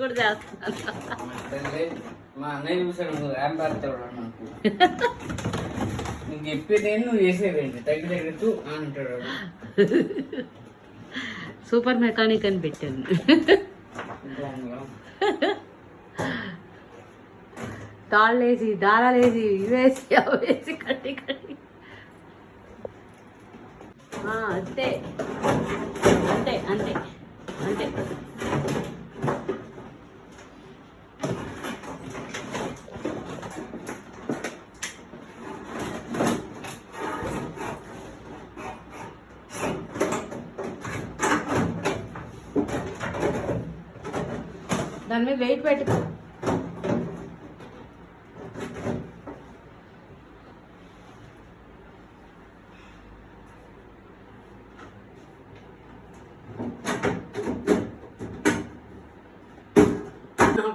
కూడా చేస్తాను. మా అన్నయ్య చూసాడు ర్యాంప్ పెడతాడు నాకు. నువ్వు చెప్పేది నువ్వు చేసేదేంటి తగ్గితూ అంటాడు. సూపర్ మెకానిక్ అని పెట్టాను. తాళ్ళేసి దారాలేసి ఇవేసి అవేసి కట్టి కట్టి అంతే అంతే అంతే అంతే. దాని మీద వెయిట్ పెట్టుకో.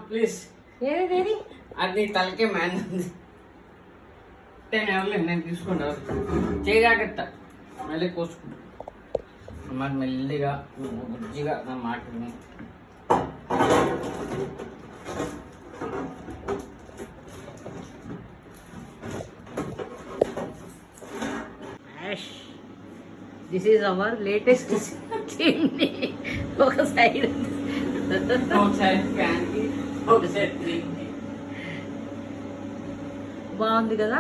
ప్లీజ్ ఏది అది తలకే మ్యాన్ ఉంది. నేను తీసుకుంటా చేయగట్ట మళ్ళీ కోసుకుంటా. మరి మెల్లిగా బుజ్జిగా నా మాటని this is our latest chimney. ఒక సైడ్ బాగుంది కదా.